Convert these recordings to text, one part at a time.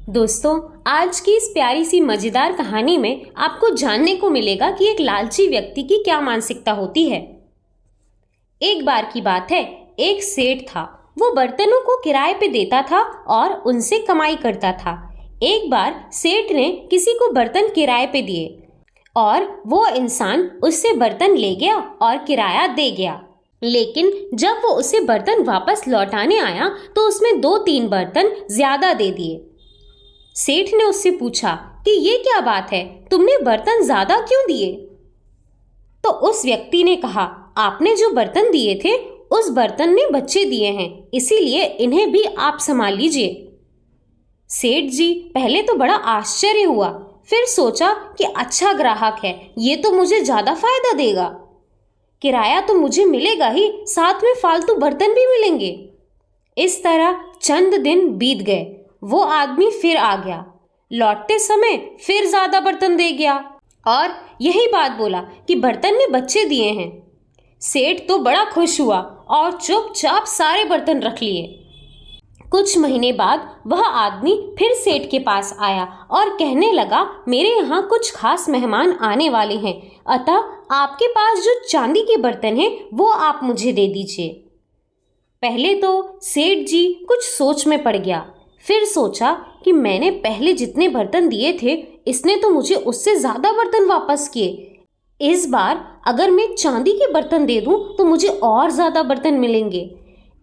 दोस्तों, आज की इस प्यारी सी मजेदार कहानी में आपको जानने को मिलेगा कि एक लालची व्यक्ति की क्या मानसिकता होती है। एक बार की बात है, एक सेठ था। वो बर्तनों को किराए पे देता था और उनसे कमाई करता था। एक बार सेठ ने किसी को बर्तन किराए पे दिए और वो इंसान उससे बर्तन ले गया और किराया दे गया। लेकिन जब वो उसे बर्तन वापस लौटाने आया तो उसमें 2-3 बर्तन ज्यादा दे दिए। सेठ ने उससे पूछा कि ये क्या बात है, तुमने बर्तन ज्यादा क्यों दिए? तो उस व्यक्ति ने कहा, आपने जो बर्तन दिए थे उस बर्तन में बच्चे दिए हैं, इसीलिए इन्हें भी आप संभाल लीजिए। सेठ जी पहले तो बड़ा आश्चर्य हुआ, फिर सोचा कि अच्छा ग्राहक है, ये तो मुझे ज्यादा फायदा देगा। किराया तो मुझे मिलेगा ही, साथ में फालतू बर्तन भी मिलेंगे। इस तरह चंद दिन बीत गए। वो आदमी फिर आ गया। लौटते समय फिर ज्यादा बर्तन दे गया और यही बात बोला कि बर्तन में बच्चे दिए हैं। सेठ तो बड़ा खुश हुआ और चुपचाप सारे बर्तन रख लिए। कुछ महीने बाद वह आदमी फिर सेठ के पास आया और कहने लगा, मेरे यहाँ कुछ खास मेहमान आने वाले हैं, अतः आपके पास जो चांदी के बर्तन हैं वो आप मुझे दे दीजिए। पहले तो सेठ जी कुछ सोच में पड़ गया, फिर सोचा कि मैंने पहले जितने बर्तन दिए थे इसने तो मुझे उससे ज्यादा बर्तन वापस किए। इस बार अगर मैं चांदी के बर्तन दे दूं तो मुझे और ज्यादा बर्तन मिलेंगे।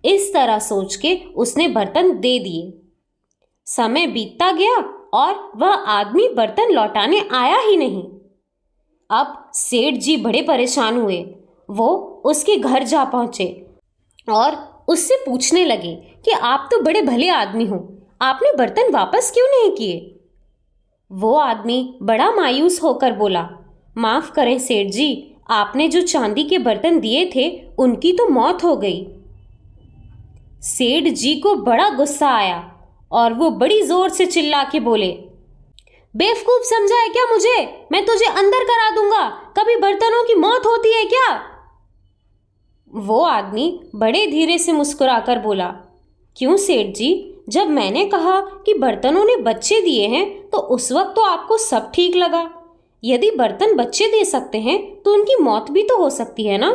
इस तरह सोच के उसने बर्तन दे दिए। समय बीतता गया और वह आदमी बर्तन लौटाने आया ही नहीं। अब सेठ जी बड़े परेशान हुए। वो उसके घर जा पहुंचे और उससे पूछने लगे कि आप तो बड़े भले आदमी हो, आपने बर्तन वापस क्यों नहीं किए? वो आदमी बड़ा मायूस होकर बोला, माफ करें सेठ जी, आपने जो चांदी के बर्तन दिए थे उनकी तो मौत हो गई। सेठ जी को बड़ा गुस्सा आया और वो बड़ी जोर से चिल्ला के बोले, बेवकूफ समझा है क्या मुझे? मैं तुझे अंदर करा दूंगा, कभी बर्तनों की मौत होती है क्या? वो आदमी बड़े धीरे से मुस्कुराकर बोला, क्यों सेठ जी, जब मैंने कहा कि बर्तनों ने बच्चे दिए हैं तो उस वक्त तो आपको सब ठीक लगा। यदि बर्तन बच्चे दे सकते हैं तो उनकी मौत भी तो हो सकती है ना।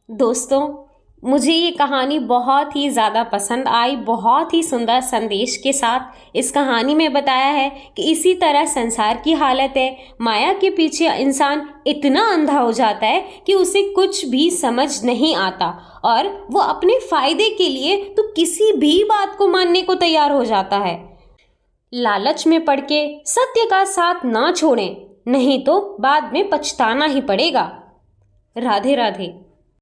दोस्तों, मुझे ये कहानी बहुत ही ज़्यादा पसंद आई। बहुत ही सुंदर संदेश के साथ इस कहानी में बताया है कि इसी तरह संसार की हालत है। माया के पीछे इंसान इतना अंधा हो जाता है कि उसे कुछ भी समझ नहीं आता और वो अपने फायदे के लिए तो किसी भी बात को मानने को तैयार हो जाता है। लालच में पड़ के सत्य का साथ ना छोड़ें, नहीं तो बाद में पछताना ही पड़ेगा। राधे राधे।